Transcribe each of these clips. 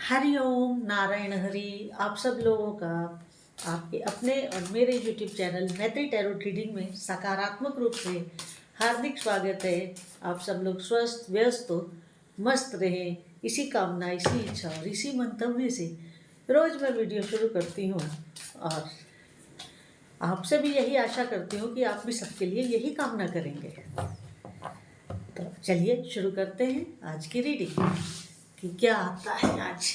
हरिओम नारायण हरि। आप सब लोगों का आपके अपने और मेरे यूट्यूब चैनल मैत्री टैरो रीडिंग में सकारात्मक रूप से हार्दिक स्वागत है। आप सब लोग स्वस्थ व्यस्त मस्त रहें, इसी कामना, इसी इच्छा और इसी मंतव्य से रोज़ मैं वीडियो शुरू करती हूँ और आपसे भी यही आशा करती हूँ कि आप भी सबके लिए यही कामना करेंगे। तो चलिए शुरू करते हैं आज की रीडिंग कि क्या आता है आज।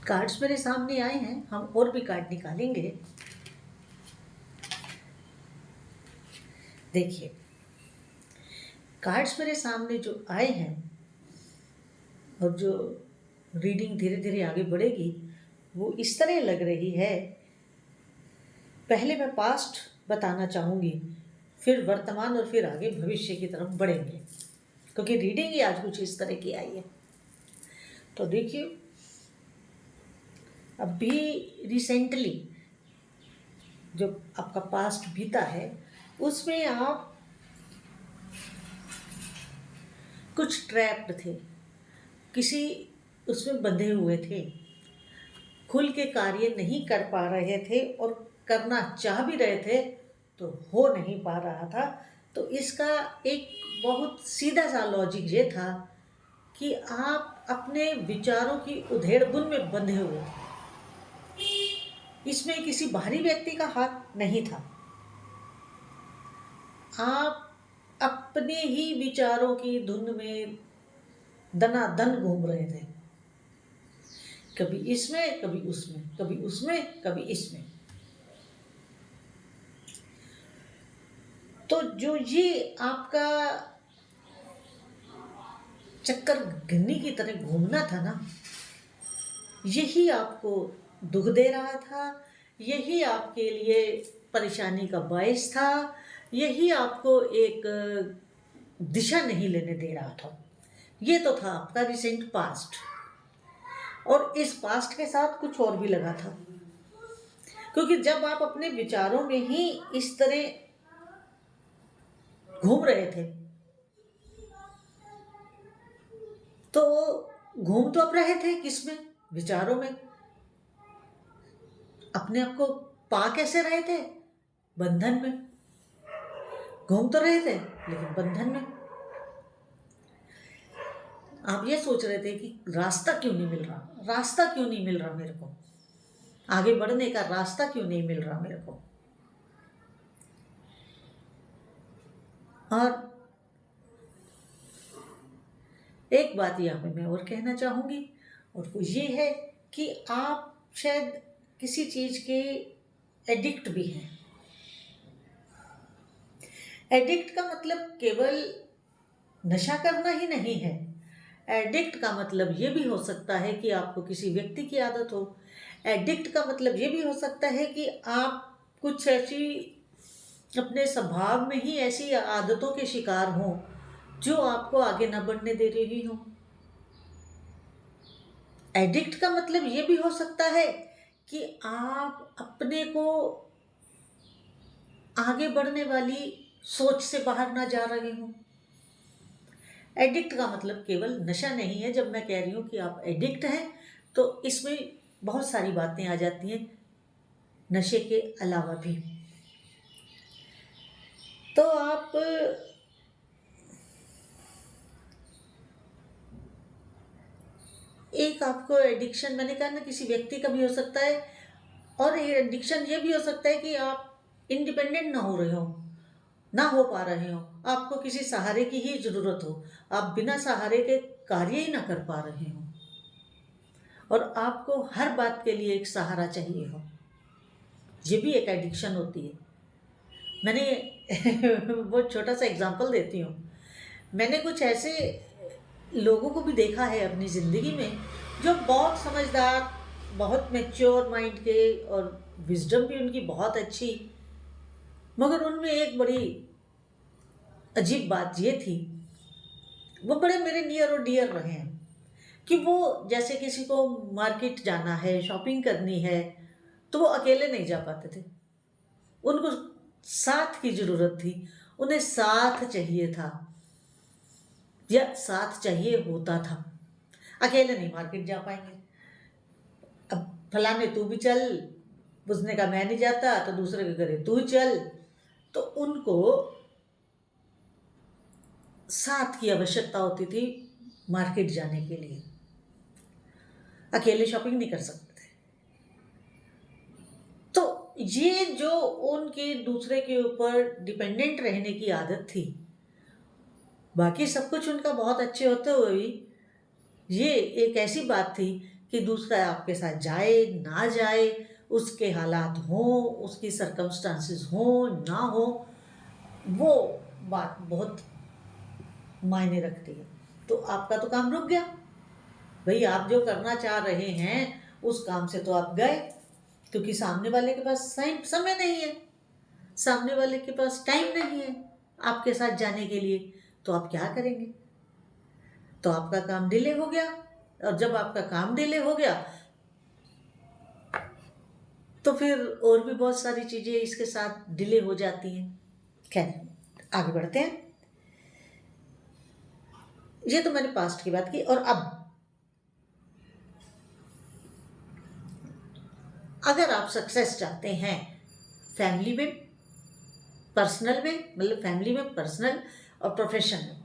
कार्ड्स मेरे सामने आए हैं, हम और भी कार्ड निकालेंगे। देखिए, कार्ड्स मेरे सामने जो आए हैं और जो रीडिंग धीरे धीरे आगे बढ़ेगी वो इस तरह लग रही है। पहले मैं पास्ट बताना चाहूँगी, फिर वर्तमान और फिर आगे भविष्य की तरफ बढ़ेंगे, क्योंकि रीडिंग ही आज कुछ इस तरह की आई है। तो देखिए, अभी रिसेंटली जो आपका पास्ट बीता है उसमें आप कुछ ट्रैप्ड थे, किसी उसमें बंधे हुए थे, खुल के कार्य नहीं कर पा रहे थे और करना चाह भी रहे थे तो हो नहीं पा रहा था। तो इसका एक बहुत सीधा सा लॉजिक ये था कि आप अपने विचारों की उधेड़-बुन में बंधे हुए थे। इसमें किसी बाहरी व्यक्ति का हाथ नहीं था। आप अपने ही विचारों की धुन में दनादन घूम रहे थे, कभी इसमें कभी उसमें, कभी उसमें कभी इसमें। तो जो ये आपका चक्कर गिन्नी की तरह घूमना था ना, यही आपको दुख दे रहा था, यही आपके लिए परेशानी का बायस था, यही आपको एक दिशा नहीं लेने दे रहा था। ये तो था आपका रिसेंट पास्ट, और इस पास्ट के साथ कुछ और भी लगा था, क्योंकि जब आप अपने विचारों में ही इस तरह घूम रहे थे तो घूम तो आप रहे थे किसमें? विचारों में। अपने आप को पा कैसे रहे थे? बंधन में। घूम तो रहे थे लेकिन बंधन में। आप ये सोच रहे थे कि रास्ता क्यों नहीं मिल रहा, रास्ता क्यों नहीं मिल रहा मेरे को, आगे बढ़ने का रास्ता क्यों नहीं मिल रहा मेरे को। और एक बात यहाँ पे मैं और कहना चाहूँगी, और वो ये है कि आप शायद किसी चीज़ के एडिक्ट भी हैं। एडिक्ट का मतलब केवल नशा करना ही नहीं है। एडिक्ट का मतलब ये भी हो सकता है कि आपको किसी व्यक्ति की आदत हो। एडिक्ट का मतलब ये भी हो सकता है कि आप कुछ ऐसी अपने स्वभाव में ही ऐसी आदतों के शिकार हों जो आपको आगे न बढ़ने दे रही हो। एडिक्ट का मतलब ये भी हो सकता है कि आप अपने को आगे बढ़ने वाली सोच से बाहर ना जा रहे हो। एडिक्ट का मतलब केवल नशा नहीं है। जब मैं कह रही हूँ कि आप एडिक्ट हैं तो इसमें बहुत सारी बातें आ जाती हैं नशे के अलावा भी। तो आप एक आपको एडिक्शन, मैंने कहा ना, किसी व्यक्ति का भी हो सकता है, और एडिक्शन ये भी हो सकता है कि आप इंडिपेंडेंट ना हो रहे हो, ना हो पा रहे हो, आपको किसी सहारे की ही ज़रूरत हो, आप बिना सहारे के कार्य ही ना कर पा रहे हो और आपको हर बात के लिए एक सहारा चाहिए हो। ये भी एक एडिक्शन होती है। मैंने वो छोटा सा एग्जांपल देती हूँ। मैंने कुछ ऐसे लोगों को भी देखा है अपनी ज़िंदगी में जो बहुत समझदार, बहुत मैच्योर माइंड के, और विजडम भी उनकी बहुत अच्छी, मगर उनमें एक बड़ी अजीब बात ये थी, वो बड़े मेरे नियर और डियर रहे हैं कि वो जैसे किसी को मार्केट जाना है, शॉपिंग करनी है, तो वो अकेले नहीं जा पाते थे। उनको साथ की ज़रूरत थी, उन्हें साथ चाहिए था या साथ चाहिए होता था। अकेले नहीं मार्केट जा पाएंगे। अब फलाने तू भी चल, उसने कहा मैं नहीं जाता, तो दूसरे के करे तू चल। तो उनको साथ की आवश्यकता होती थी मार्केट जाने के लिए। अकेले शॉपिंग नहीं कर सकते थे। तो ये जो उनके दूसरे के ऊपर डिपेंडेंट रहने की आदत थी, बाकी सब कुछ उनका बहुत अच्छे होते हुए भी ये एक ऐसी बात थी कि दूसरा आपके साथ जाए ना जाए, उसके हालात हों, उसकी सरकमस्टांसिस हों ना हो, वो बात बहुत मायने रखती है। तो आपका तो काम रुक गया भाई। आप जो करना चाह रहे हैं उस काम से तो आप गए, क्योंकि सामने वाले के पास समय नहीं है, सामने वाले के पास टाइम नहीं है आपके साथ जाने के लिए। तो आप क्या करेंगे? तो आपका काम डिले हो गया। और जब आपका काम डिले हो गया तो फिर और भी बहुत सारी चीज़ें इसके साथ डिले हो जाती हैं। खैर, आगे बढ़ते हैं। ये तो मैंने पास्ट की बात की, और अब अगर आप सक्सेस चाहते हैं फैमिली में, पर्सनल में, मतलब फैमिली में, पर्सनल और प्रोफेशन में,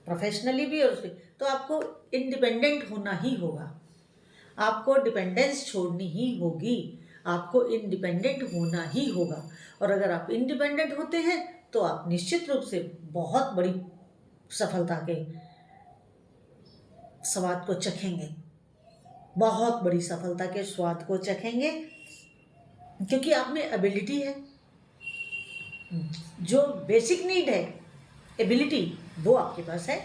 प्रोफेशनली भी और उसमें, तो आपको इंडिपेंडेंट होना ही होगा। आपको डिपेंडेंस छोड़नी ही होगी। आपको इंडिपेंडेंट होना ही होगा। और अगर आप इंडिपेंडेंट होते हैं तो आप निश्चित रूप से बहुत बड़ी सफलता के स्वाद को चखेंगे, बहुत बड़ी सफलता के स्वाद को चखेंगे, क्योंकि आप में एबिलिटी है। जो बेसिक नीड है, एबिलिटी, वो आपके पास है।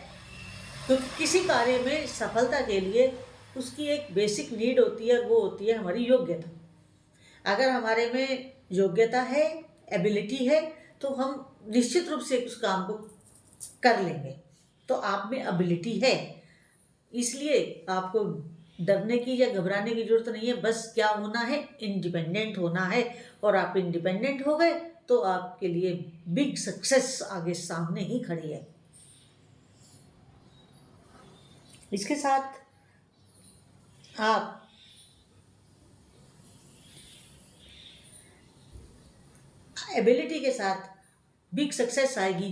क्योंकि किसी कार्य में सफलता के लिए उसकी एक बेसिक नीड होती है, और वो होती है हमारी योग्यता। अगर हमारे में योग्यता है, एबिलिटी है, तो हम निश्चित रूप से उस काम को कर लेंगे। तो आप में एबिलिटी है, इसलिए आपको डरने की या घबराने की जरूरत नहीं है। बस क्या होना है? इंडिपेंडेंट होना है। और आप इंडिपेंडेंट हो गए तो आपके लिए बिग सक्सेस आगे सामने ही खड़ी है। इसके साथ आप एबिलिटी के साथ बिग सक्सेस आएगी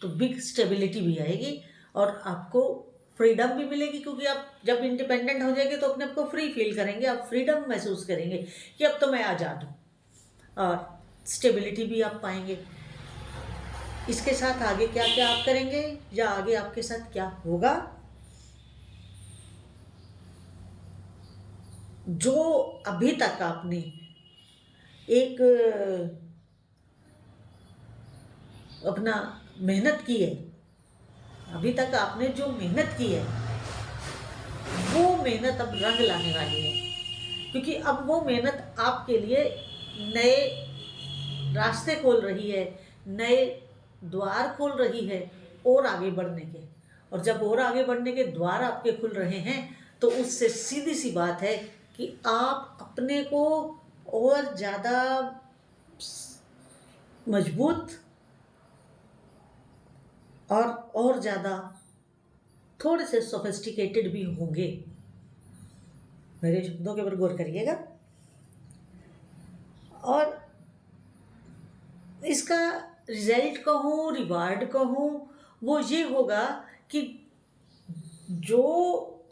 तो बिग स्टेबिलिटी भी आएगी, और आपको फ्रीडम भी मिलेगी। क्योंकि आप जब इंडिपेंडेंट हो जाएंगे तो अपने आप को फ्री फील करेंगे, आप फ्रीडम महसूस करेंगे कि अब तो मैं आज़ाद हूँ, और स्टेबिलिटी भी आप पाएंगे। इसके साथ आगे क्या क्या आप करेंगे या आगे आपके साथ क्या होगा, जो अभी तक आपने एक अपना मेहनत की है, अभी तक आपने जो मेहनत की है वो मेहनत अब रंग लाने वाली है। क्योंकि अब वो मेहनत आपके लिए नए रास्ते खोल रही है, नए द्वार खोल रही है और आगे बढ़ने के। और जब और आगे बढ़ने के द्वार आपके खुल रहे हैं तो उससे सीधी सी बात है कि आप अपने को और ज़्यादा मजबूत और ज़्यादा थोड़े से सोफिस्टिकेटेड भी होंगे। मेरे शब्दों के ऊपर गौर करिएगा। और इसका रिजल्ट कहूँ, रिवार्ड कहूँ, वो ये होगा कि जो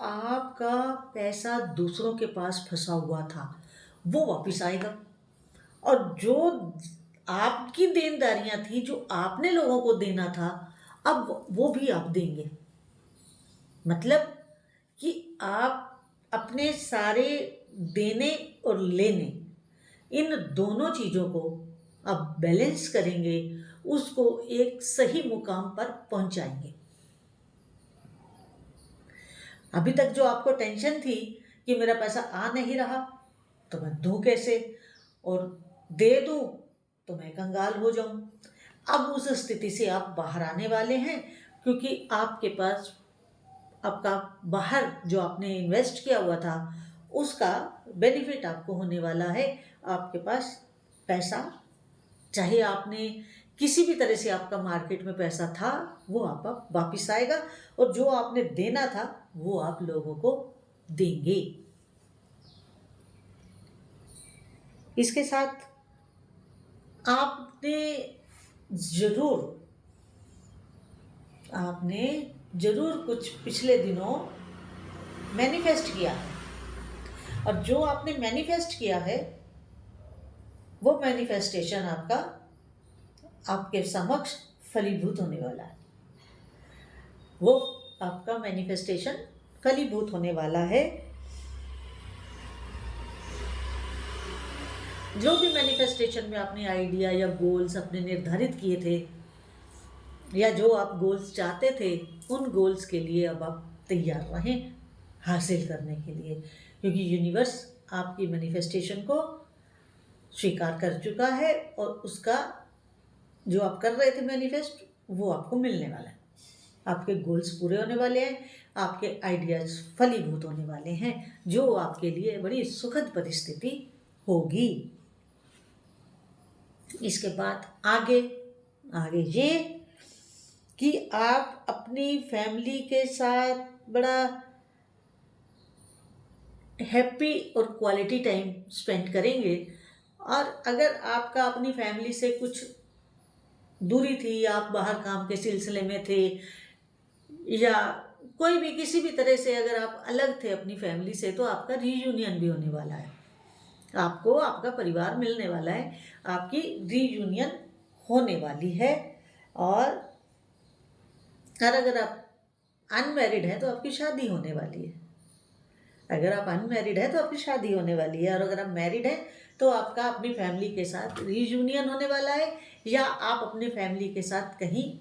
आपका पैसा दूसरों के पास फंसा हुआ था वो वापस आएगा, और जो आपकी देनदारियां थी, जो आपने लोगों को देना था, अब वो भी आप देंगे। मतलब कि आप अपने सारे देने और लेने, इन दोनों चीज़ों को अब बैलेंस करेंगे, उसको एक सही मुकाम पर पहुंचाएंगे। अभी तक जो आपको टेंशन थी कि मेरा पैसा आ नहीं रहा तो मैं दूं कैसे, और दे दूं तो मैं कंगाल हो जाऊं, अब उस स्थिति से आप बाहर आने वाले हैं, क्योंकि आपके पास आपका बाहर जो आपने इन्वेस्ट किया हुआ था उसका बेनिफिट आपको होने वाला है। आपके पास पैसा, चाहे आपने किसी भी तरह से आपका मार्केट में पैसा था वो आप वापिस आएगा, और जो आपने देना था वो आप लोगों को देंगे। इसके साथ आपने जरूर आपने जरूर कुछ पिछले दिनों मैनिफेस्ट किया है, और जो आपने मैनिफेस्ट किया है वो मैनिफेस्टेशन आपका आपके समक्ष फलीभूत होने वाला है। वो आपका मैनिफेस्टेशन फलीभूत होने वाला है। जो भी मैनिफेस्टेशन में आपने आइडिया या गोल्स अपने निर्धारित किए थे, या जो आप गोल्स चाहते थे, उन गोल्स के लिए अब आप तैयार रहें हासिल करने के लिए, क्योंकि यूनिवर्स आपकी मैनिफेस्टेशन को स्वीकार कर चुका है, और उसका जो आप कर रहे थे मैनिफेस्ट वो आपको मिलने वाला है। आपके गोल्स पूरे होने वाले हैं, आपके आइडियाज फलीभूत होने वाले हैं, जो आपके लिए बड़ी सुखद परिस्थिति होगी। इसके बाद आगे आगे ये कि आप अपनी फैमिली के साथ बड़ा हैप्पी और क्वालिटी टाइम स्पेंड करेंगे। और अगर आपका अपनी फैमिली से कुछ दूरी थी, आप बाहर काम के सिलसिले में थे, या कोई भी किसी भी तरह से अगर आप अलग थे अपनी फैमिली से, तो आपका रीयूनियन भी होने वाला है। आपको आपका परिवार मिलने वाला है, आपकी रीयूनियन होने वाली है। और अगर आप अनमैरिड हैं तो आपकी शादी होने वाली है। अगर आप अनमैरिड हैं तो आपकी शादी होने वाली है, और अगर आप मैरिड हैं तो आपका अपनी फैमिली के साथ रीयूनियन होने वाला है, या आप अपने फैमिली के साथ कहीं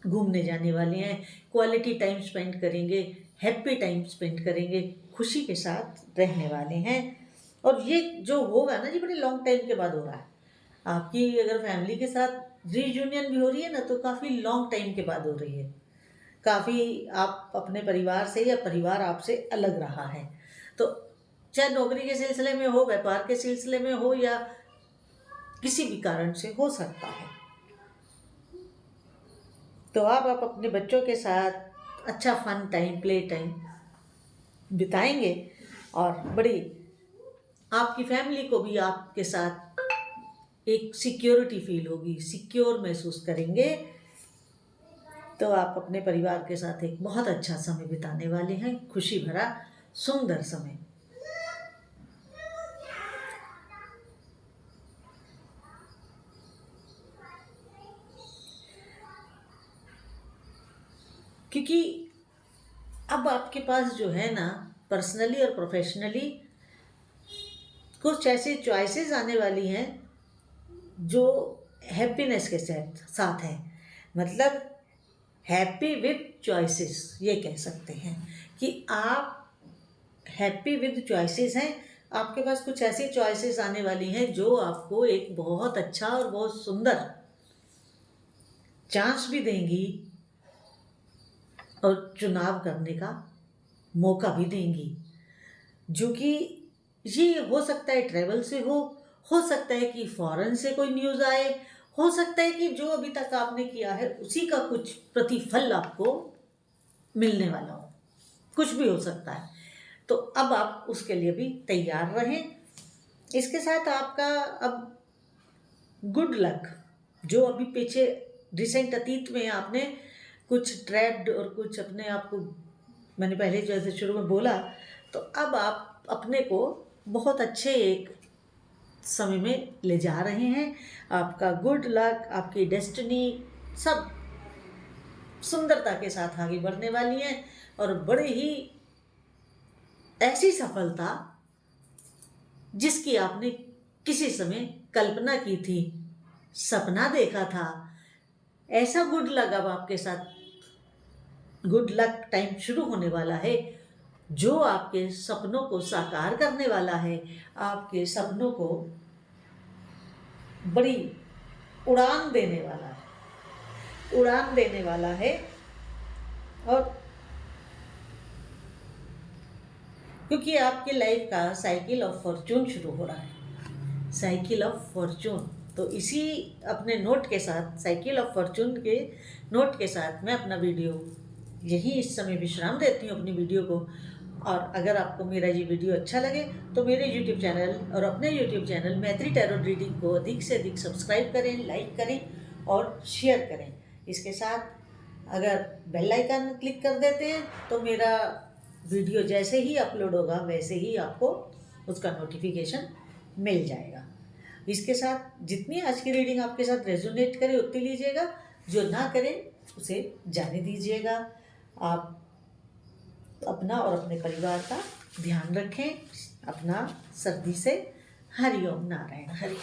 घूमने जाने वाले हैं, क्वालिटी टाइम स्पेंड करेंगे, हैप्पी टाइम स्पेंड करेंगे, खुशी के साथ रहने वाले हैं। और ये जो होगा ना जी, बड़े लॉन्ग टाइम के बाद हो रहा है। आपकी अगर फैमिली के साथ रीयूनियन भी हो रही है ना, तो काफ़ी लॉन्ग टाइम के बाद हो रही है। काफ़ी आप अपने परिवार से, या परिवार आपसे अलग रहा है, तो चाहे नौकरी के सिलसिले में हो, व्यापार के सिलसिले में हो, या किसी भी कारण से हो सकता है। तो आप अपने बच्चों के साथ अच्छा फन टाइम, प्ले टाइम बिताएंगे, और बड़ी आपकी फैमिली को भी आपके साथ एक सिक्योरिटी फील होगी, सिक्योर महसूस करेंगे। तो आप अपने परिवार के साथ एक बहुत अच्छा समय बिताने वाले हैं, खुशी भरा सुंदर समय। क्योंकि अब आपके पास जो है ना, पर्सनली और प्रोफेशनली कुछ ऐसी चॉइसेस आने वाली हैं जो हैप्पीनेस के साथ है। मतलब हैप्पी विद चॉइसेस, ये कह सकते हैं कि आप हैप्पी विद चॉइसेस हैं। आपके पास कुछ ऐसी चॉइसेस आने वाली हैं जो आपको एक बहुत अच्छा और बहुत सुंदर चांस भी देंगी, और चुनाव करने का मौका भी देंगी, जो कि ये हो सकता है ट्रैवल से हो सकता है कि फॉरेन से कोई न्यूज़ आए, हो सकता है कि जो अभी तक आपने किया है उसी का कुछ प्रतिफल आपको मिलने वाला हो, कुछ भी हो सकता है। तो अब आप उसके लिए भी तैयार रहें। इसके साथ आपका अब गुड लक, जो अभी पीछे रिसेंट अतीत में आपने कुछ ट्रैप्ड और कुछ अपने आप को, मैंने पहले जैसे शुरू में बोला, तो अब आप अपने को बहुत अच्छे एक समय में ले जा रहे हैं। आपका गुड लक, आपकी डेस्टिनी सब सुंदरता के साथ आगे बढ़ने वाली है, और बड़े ही ऐसी सफलता जिसकी आपने किसी समय कल्पना की थी, सपना देखा था, ऐसा गुड लक अब आपके साथ, गुड लक टाइम शुरू होने वाला है जो आपके सपनों को साकार करने वाला है, आपके सपनों को बड़ी उड़ान देने वाला है, उड़ान देने वाला है। और क्योंकि आपकी लाइफ का साइकिल ऑफ फॉर्चून शुरू हो रहा है, साइकिल ऑफ फॉर्चून। तो इसी अपने नोट के साथ, साइकिल ऑफ फॉर्चून के नोट के साथ मैं अपना वीडियो यही इस समय विश्राम देती हूँ अपनी वीडियो को। और अगर आपको मेरा ये वीडियो अच्छा लगे तो मेरे यूट्यूब चैनल और अपने यूट्यूब चैनल मैत्री टैरो रीडिंग को अधिक से अधिक सब्सक्राइब करें, लाइक करें और शेयर करें। इसके साथ अगर बेल आइकन क्लिक कर देते हैं तो मेरा वीडियो जैसे ही अपलोड होगा वैसे ही आपको उसका नोटिफिकेशन मिल जाएगा। इसके साथ जितनी आज की रीडिंग आपके साथ रेजोनेट करे उतनी लीजिएगा, जो ना करे उसे जाने दीजिएगा। आप अपना और अपने परिवार का ध्यान रखें। अपना सर्दी से हरि ओम नारायण हरि।